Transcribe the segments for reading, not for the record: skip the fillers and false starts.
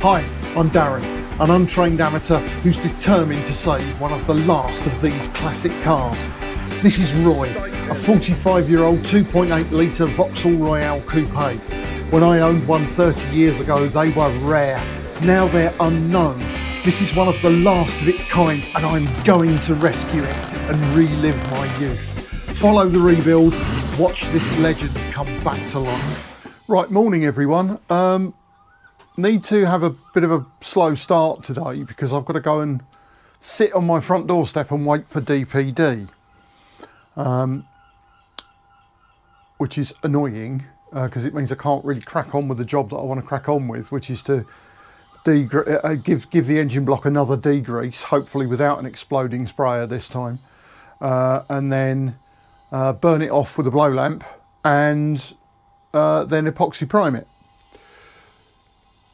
Hi, I'm Darren, an untrained amateur who's determined to save one of the last of these classic cars. This is Roy, a 45-year-old 2.8 litre Vauxhall Royale coupe. When I owned one 30 years ago, they were rare. Now they're unknown. This is one of the last of its kind, and I'm going to rescue it and relive my youth. Follow the rebuild, watch this legend come back to life. Right, morning everyone. Need to have a bit of a slow start today because I've got to go and sit on my front doorstep and wait for DPD, which is annoying because it means I can't really crack on with the job that I want to crack on with, which is to give the engine block another degrease, hopefully without an exploding sprayer this time, and then burn it off with a blow lamp and then epoxy prime it.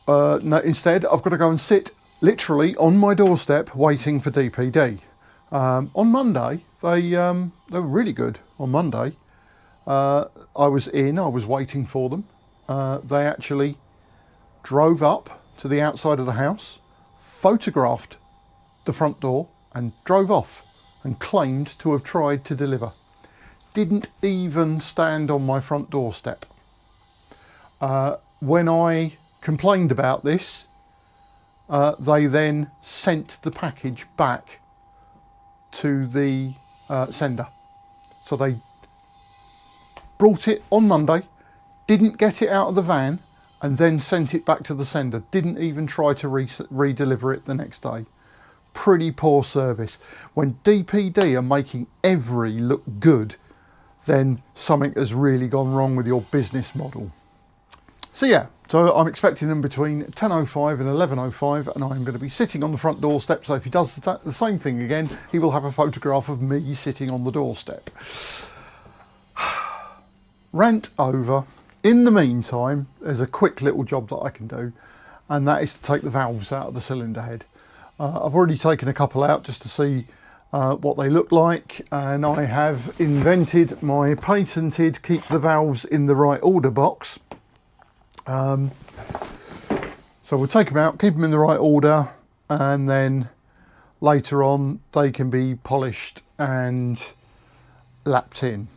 No, instead, I've got to go and sit literally on my doorstep waiting for DPD. On Monday, they were really good. On Monday, I was waiting for them. They actually drove up to the outside of the house, photographed the front door and drove off and claimed to have tried to deliver. Didn't even stand on my front doorstep. When I complained about this, they then sent the package back to the sender. So they brought it on Monday, didn't get it out of the van, and then sent it back to the sender. Didn't even try to re-deliver it the next day. Pretty poor service. When DPD are making every look good, then something has really gone wrong with your business model. So yeah, so I'm expecting them between 10:05 and 11:05, and I'm going to be sitting on the front doorstep. So if he does the same thing again, he will have a photograph of me sitting on the doorstep. Rant over. In the meantime, there's a quick little job that I can do, and that is to take the valves out of the cylinder head. I've already taken a couple out just to see what they look like, and I have invented my patented keep the valves in the right order box. So we'll take them out, keep them in the right order, and then later on they can be polished and lapped in.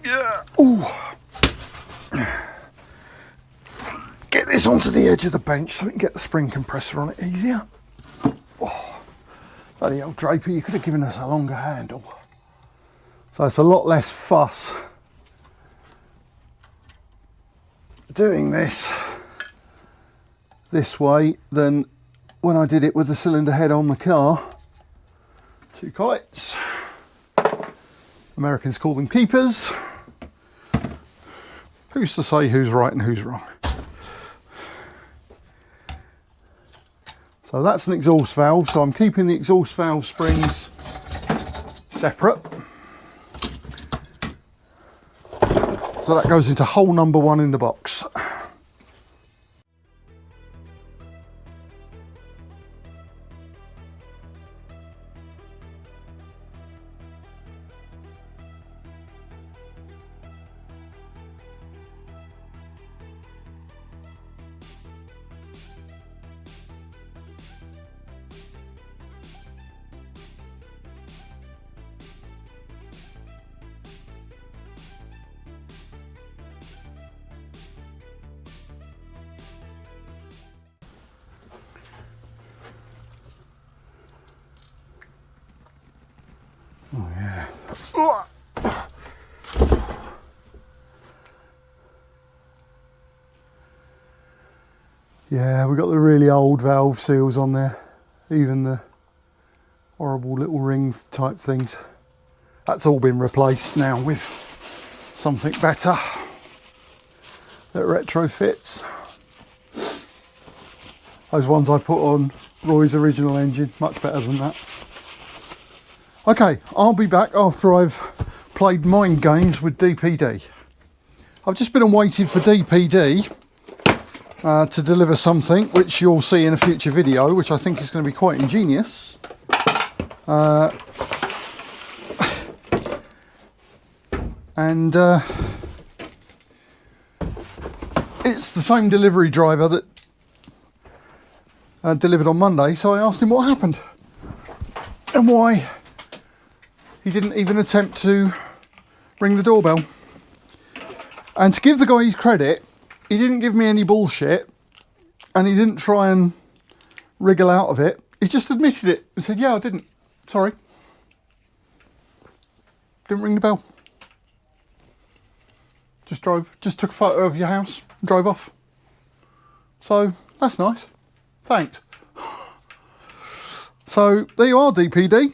Yeah. Ooh. Get this onto the edge of the bench so we can get the spring compressor on it easier. Oh, bloody old Draper, you could have given us a longer handle. So it's a lot less fuss doing this way than when I did it with the cylinder head on the car. Two kites. Americans call them keepers. Who's to say who's right and who's wrong? So that's an exhaust valve, so I'm keeping the exhaust valve springs separate. So that goes into hole number 1 in the box. Oh yeah. Yeah, we've got the really old valve seals on there, even the horrible little ring type things. That's all been replaced now with something better that retrofits. Those ones I put on Roy's original engine, much better than that. Okay, I'll be back after I've played mind games with DPD. I've just been waiting for DPD to deliver something which you'll see in a future video, which I think is going to be quite ingenious. And it's the same delivery driver that delivered on Monday, so I asked him what happened and why he didn't even attempt to ring the doorbell. And to give the guy his credit, he didn't give me any bullshit and he didn't try and wriggle out of it. He just admitted it and said, yeah, I didn't. Sorry. Didn't ring the bell. Just took a photo of your house and drove off. So that's nice. Thanks. So there you are, DPD.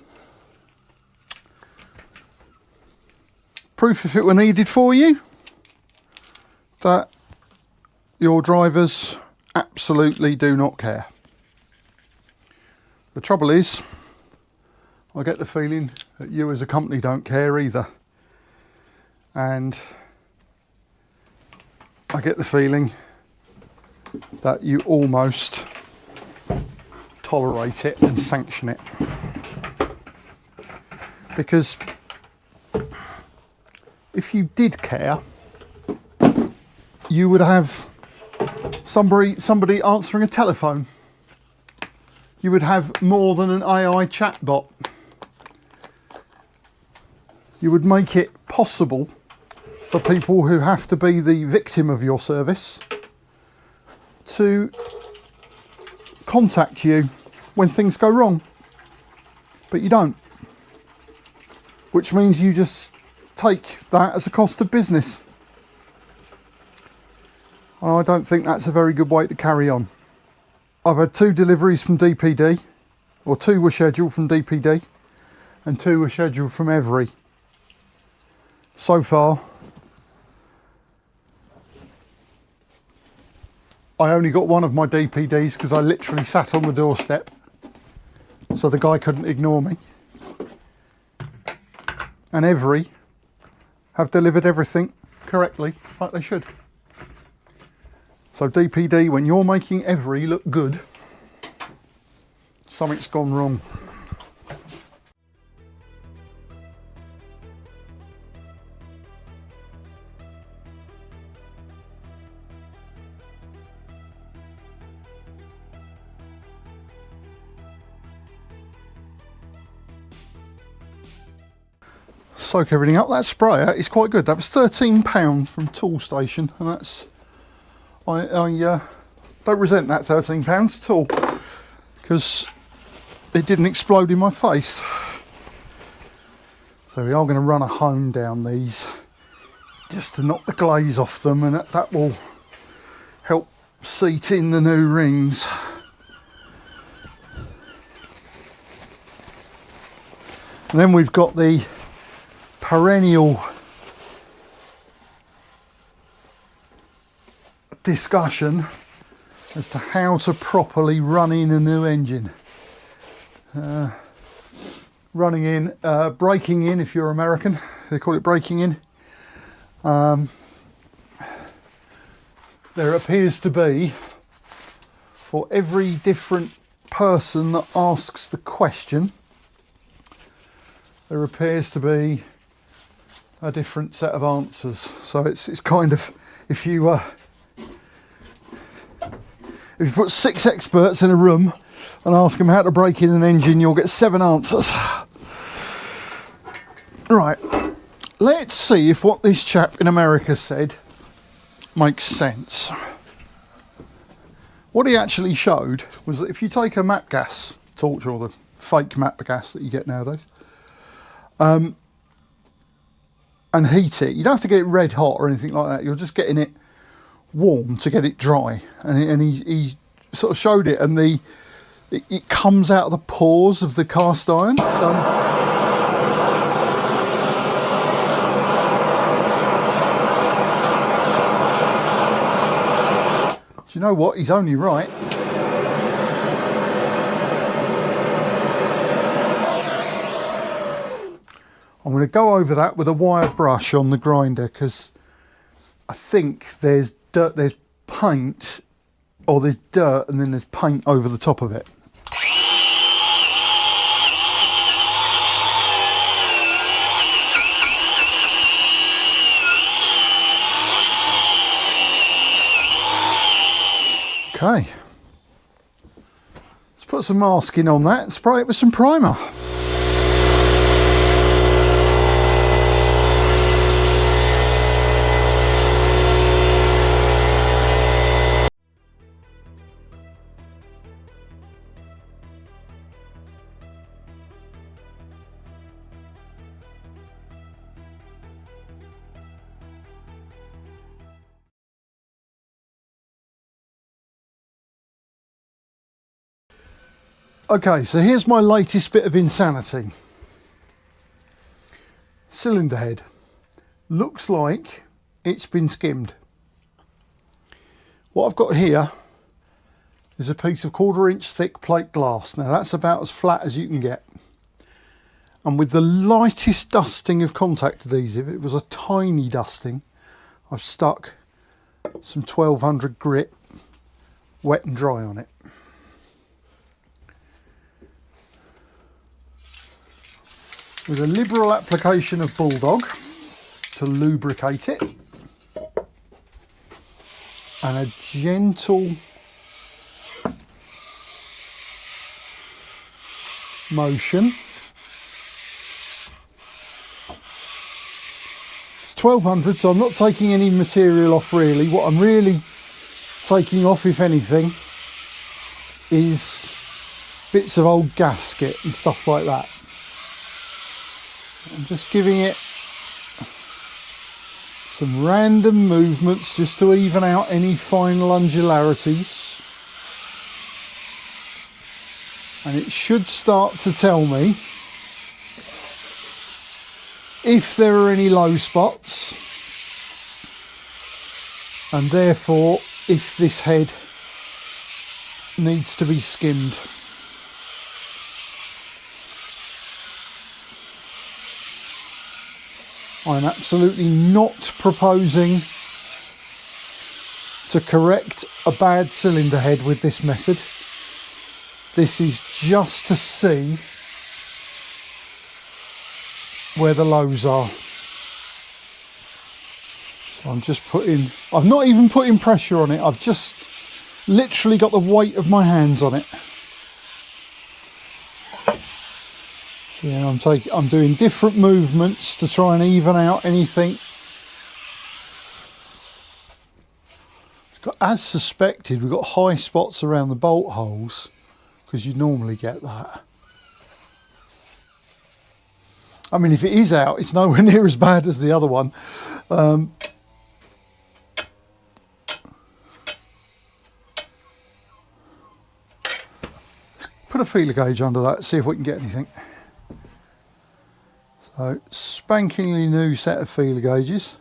Proof, if it were needed for you, that your drivers absolutely do not care. The trouble is, I get the feeling that you as a company don't care either. And I get the feeling that you almost tolerate it and sanction it. Because if you did care, you would have somebody answering a telephone. You would have more than an AI chatbot. You would make it possible for people who have to be the victim of your service to contact you when things go wrong. But you don't. Which means you just take that as a cost of business. I don't think that's a very good way to carry on. I've had 2 deliveries from DPD, or 2 were scheduled from DPD, and 2 were scheduled from Every. So far, I only got one of my DPDs because I literally sat on the doorstep, so the guy couldn't ignore me. And Every have delivered everything correctly, like they should. So DPD, when you're making Every look good, something's gone wrong. Soak everything up. That sprayer is quite good. That was £13 from Tool Station, and that's I don't resent that £13 at all, because it didn't explode in my face. So we are going to run a hone down these just to knock the glaze off them, and that will help seat in the new rings. And then we've got the perennial discussion as to how to properly run in a new engine. Breaking in if you're American, they call it breaking in. There appears to be, for every different person that asks the question, there appears to be a different set of answers. So it's kind of, if you put 6 experts in a room and ask them how to break in an engine, you'll get 7 answers. Right, let's see if what this chap in America said makes sense. What he actually showed was that if you take a MAP gas torch, or the fake MAP gas that you get nowadays, and heat it, you don't have to get it red hot or anything like that, you're just getting it warm to get it dry. And he sort of showed it, and it comes out of the pores of the cast iron. So, do you know what? He's only right. I'm going to go over that with a wire brush on the grinder, because I think there's paint, or there's dirt and then there's paint over the top of it. Okay. put some masking on that and spray it with some primer. Okay, so here's my latest bit of insanity. Cylinder head. Looks like it's been skimmed. What I've got here is a piece of 1/4 inch thick plate glass. Now that's about as flat as you can get. And with the lightest dusting of contact adhesive, it was a tiny dusting, I've stuck some 1200 grit wet and dry on it. With a liberal application of Bulldog to lubricate it, and a gentle motion. It's 1200, so I'm not taking any material off really. What I'm really taking off, if anything, is bits of old gasket and stuff like that. I'm just giving it some random movements just to even out any final undularities, and it should start to tell me if there are any low spots, and therefore if this head needs to be skimmed. I'm absolutely not proposing to correct a bad cylinder head with this method. This is just to see where the lows are. I'm just I've not even putting pressure on it, I've just literally got the weight of my hands on it. Yeah, I'm doing different movements to try and even out anything. As suspected, we've got high spots around the bolt holes, because you normally get that. I mean, if it is out, it's nowhere near as bad as the other one. Put a feeler gauge under that, see if we can get anything. So, spankingly new set of feeler gauges,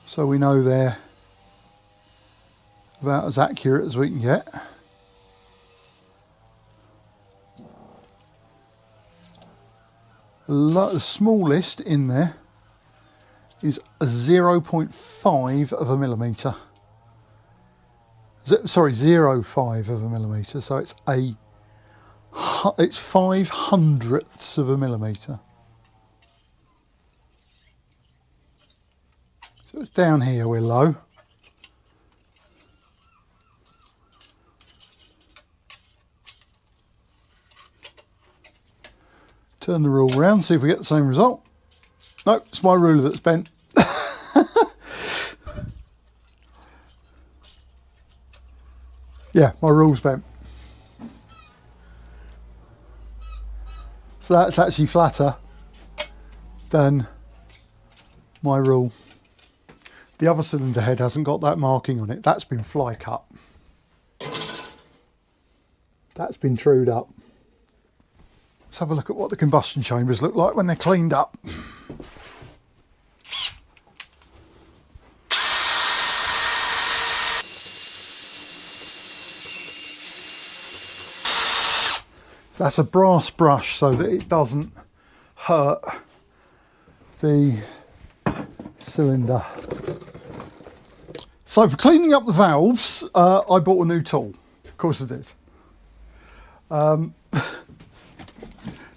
so we know they're about as accurate as we can get. The smallest in there is a 0.5 of a millimetre. Sorry, 0.5 of a millimetre, so it's 5/100ths of a millimetre. So it's down here we're low. Turn the rule round, see if we get the same result. No, it's my ruler that's bent. Yeah, my rule's bent. So that's actually flatter than my rule. The other cylinder head hasn't got that marking on it. That's been fly cut. That's been trued up. Let's have a look at what the combustion chambers look like when they're cleaned up. So that's a brass brush so that it doesn't hurt the cylinder. So for cleaning up the valves, I bought a new tool. Of course I did.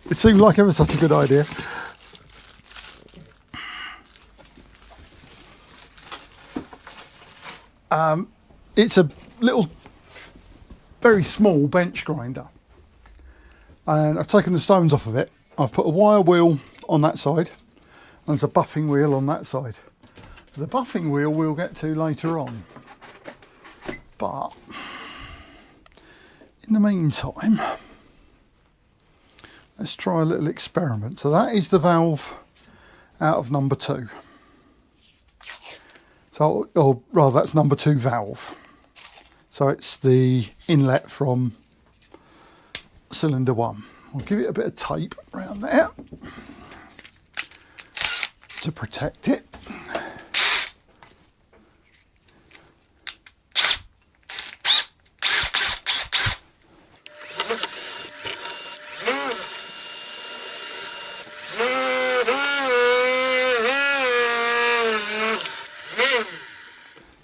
It seemed like ever such a good idea. It's a little very small bench grinder, and I've taken the stones off of it. I've put a wire wheel on that side and there's a buffing wheel on that side. The buffing wheel we'll get to later on, but in the meantime let's try a little experiment. So that is the valve out of number 2. So, or rather, that's number 2 valve. So it's the inlet from cylinder 1. I'll give it a bit of tape around there to protect it.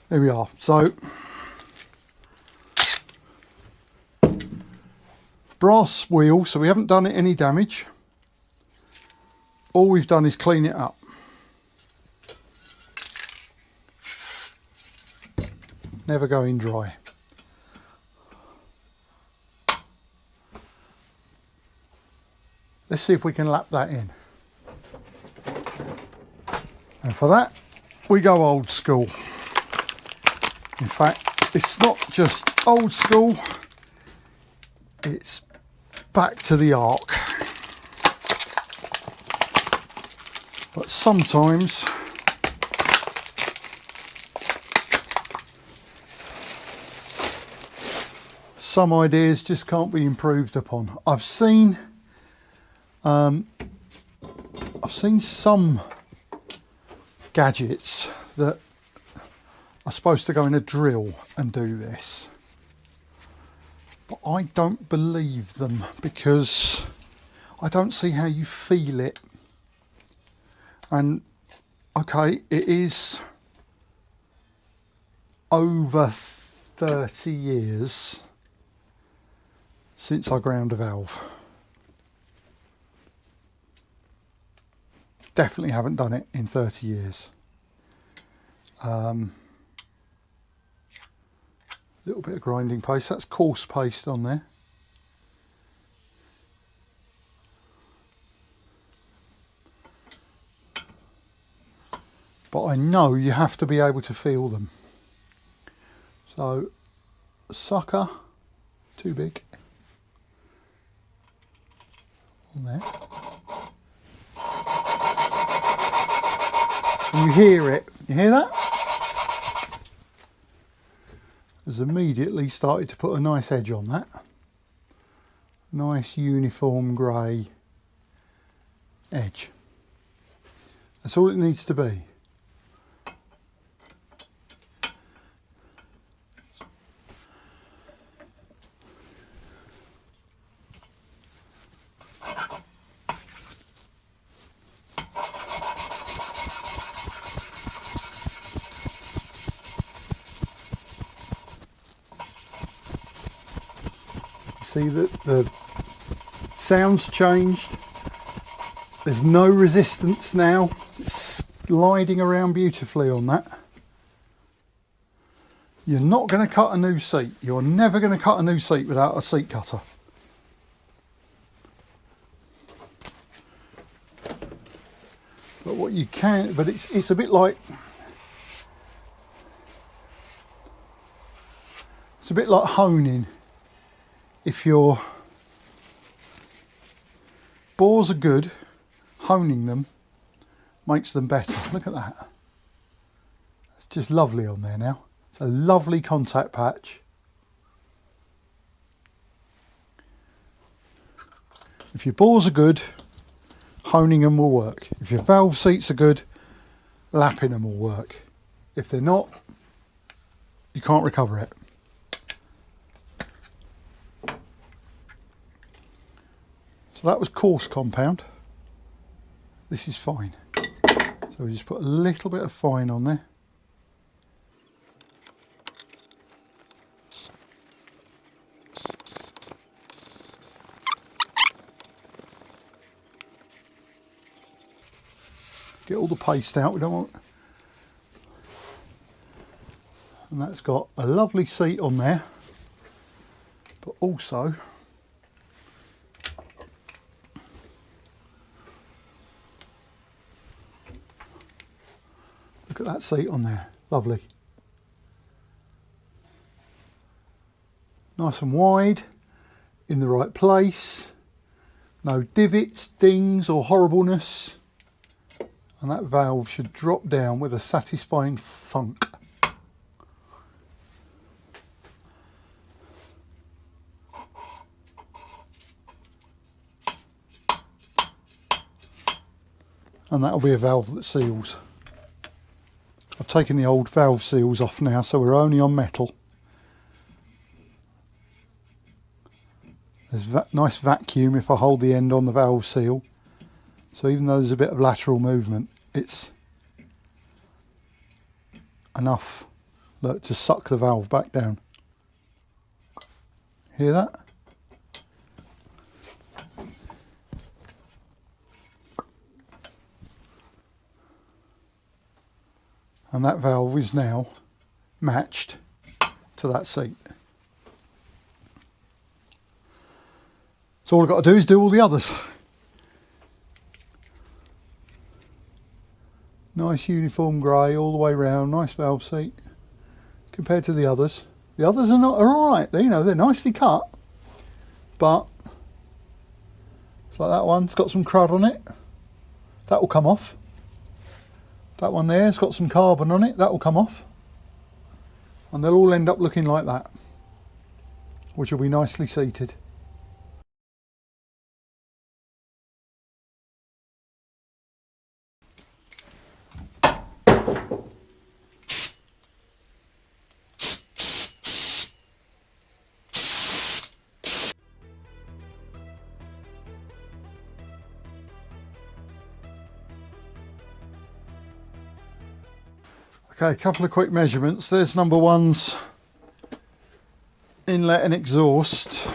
There we are. So brass wheel, so we haven't done it any damage. All we've done is clean it up. Never going dry. Let's see if we can lap that in. And for that, we go old school. In fact, it's not just old school, it's back to the arc. But sometimes some ideas just can't be improved upon. I've seen some gadgets that are supposed to go in a drill and do this, but I don't believe them because I don't see how you feel it. And okay, it is over 30 years since I ground a valve. Definitely haven't done it in 30 years. Little bit of grinding paste, that's coarse paste on there. But I know you have to be able to feel them. So, sucker, too big, on there. And you hear it, you hear that? Has immediately started to put a nice edge on that. Nice uniform grey edge. That's all it needs to be. See that the sound's changed. There's no resistance now. It's sliding around beautifully on that. You're not going to cut a new seat. You're never going to cut a new seat without a seat cutter. But what you can, but it's a bit like, it's a bit like honing. If your bores are good, honing them makes them better. Look at that. It's just lovely on there now. It's a lovely contact patch. If your bores are good, honing them will work. If your valve seats are good, lapping them will work. If they're not, you can't recover it. So that was coarse compound. This is fine. So we just put a little bit of fine on there. Get all the paste out, we don't want. And that's got a lovely seat on there. but also look at that seat on there, lovely. Nice and wide, in the right place, no divots, dings or horribleness, and that valve should drop down with a satisfying thunk. And that'll be a valve that seals. I've taken the old valve seals off now, so we're only on metal. There's nice vacuum if I hold the end on the valve seal. So even though there's a bit of lateral movement, it's enough, look, to suck the valve back down. Hear that? And that valve is now matched to that seat. So all I've got to do is do all the others. Nice uniform grey all the way round, nice valve seat compared to the others. The others are alright, you know, they're nicely cut, but it's like that one, it's got some crud on it. That will come off. That one there's got some carbon on it, that will come off. And they'll all end up looking like that, which will be nicely seated. Okay, a couple of quick measurements. There's number one's inlet and exhaust.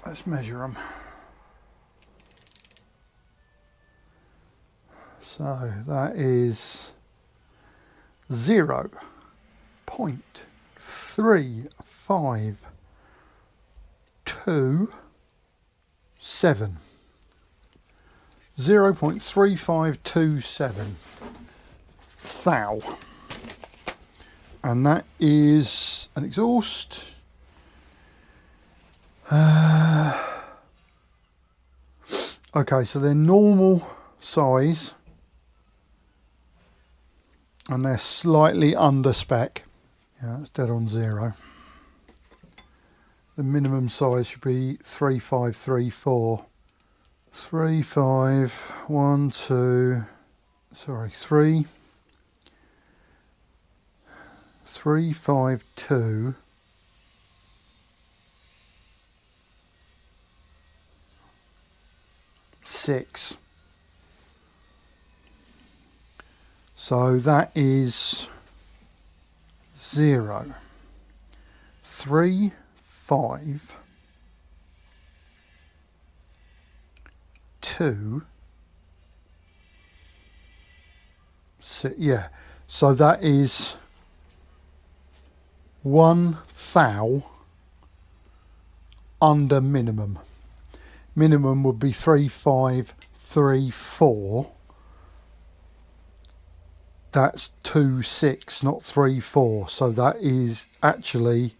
Let's measure them. So that is 0.3527. 0.3527 thou, and that is an exhaust. Okay, so they're normal size and they're slightly under spec. Yeah, that's dead on zero. The minimum size should be 3534. 3 5 1 2 sorry 3 3 5 2 6. So that is 0 3 5 2 6, yeah, so that is 1 thou under minimum. Minimum would be 3534. That's 26, not 34, so that is actually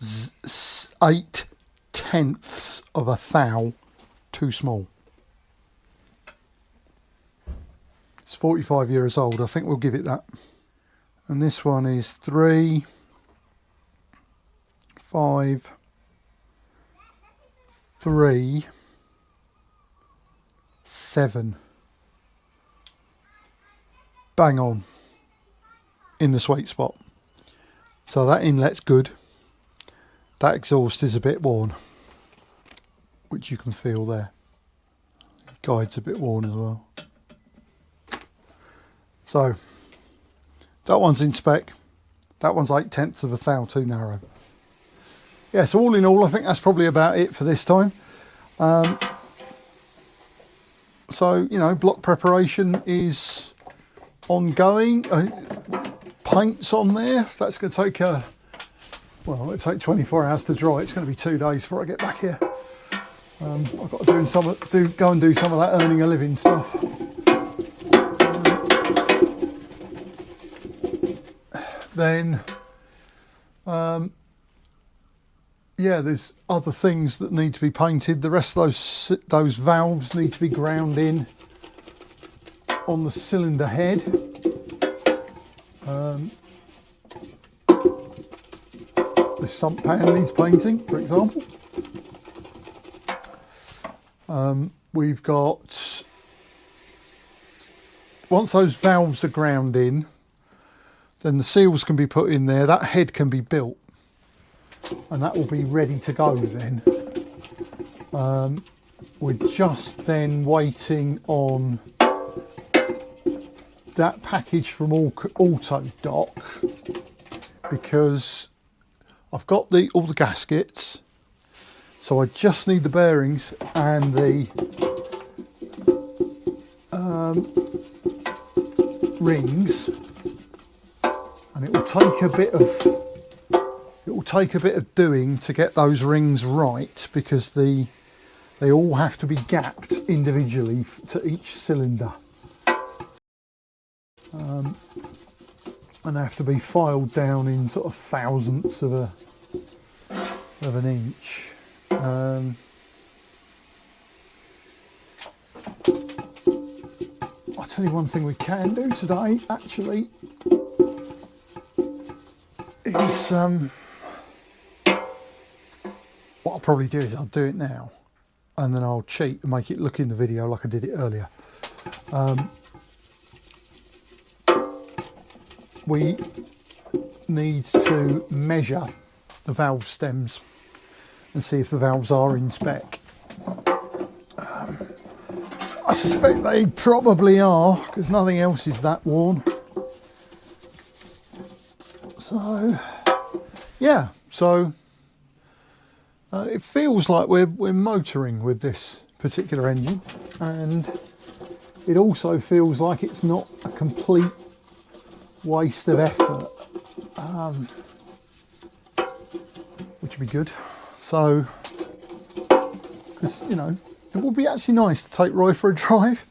8/10 of a thou too small. It's 45 years old, I think we'll give it that. And this one is 3 5 3 7. Bang on in the sweet spot. So that inlet's good. That exhaust is a bit worn, which you can feel there. The guide's a bit worn as well. So that one's in spec. That one's 8/10 of a thou too narrow. Yeah, so all in all, I think that's probably about it for this time. So, you know, block preparation is ongoing. paints on there. That's going to take well, it'll take 24 hours to dry. It's going to be 2 days before I get back here. I've got to go and do some of that earning a living stuff. Then yeah, there's other things that need to be painted. The rest of those valves need to be ground in on the cylinder head. The sump pan needs painting, for example. We've got, once those valves are ground in, then the seals can be put in there, that head can be built, and that will be ready to go then. We're just then waiting on that package from Auto Dock, because I've got all the gaskets, so I just need the bearings and the rings, and it will take a bit of doing to get those rings right, because they all have to be gapped individually to each cylinder, and they have to be filed down in sort of thousandths of an inch. I'll tell you one thing we can do today, actually, is what I'll probably do is I'll do it now, and then I'll cheat and make it look in the video like I did it earlier. We need to measure the valve stems and see if the valves are in spec. I suspect they probably are, because nothing else is that worn. So yeah, so it feels like we're motoring with this particular engine, and it also feels like it's not a complete waste of effort, which would be good. So, because, you know, it would be actually nice to take Roy for a drive.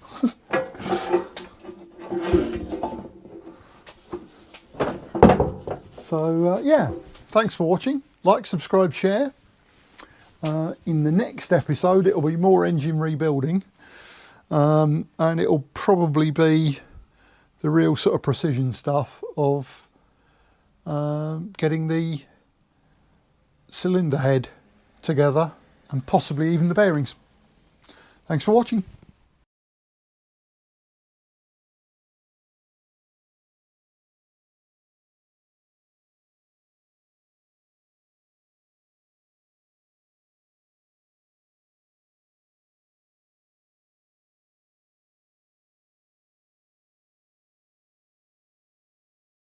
So yeah, thanks for watching. Like, subscribe, share. In the next episode it'll be more engine rebuilding, and it'll probably be the real sort of precision stuff of getting the cylinder head together, and possibly even the bearings. Thanks for watching.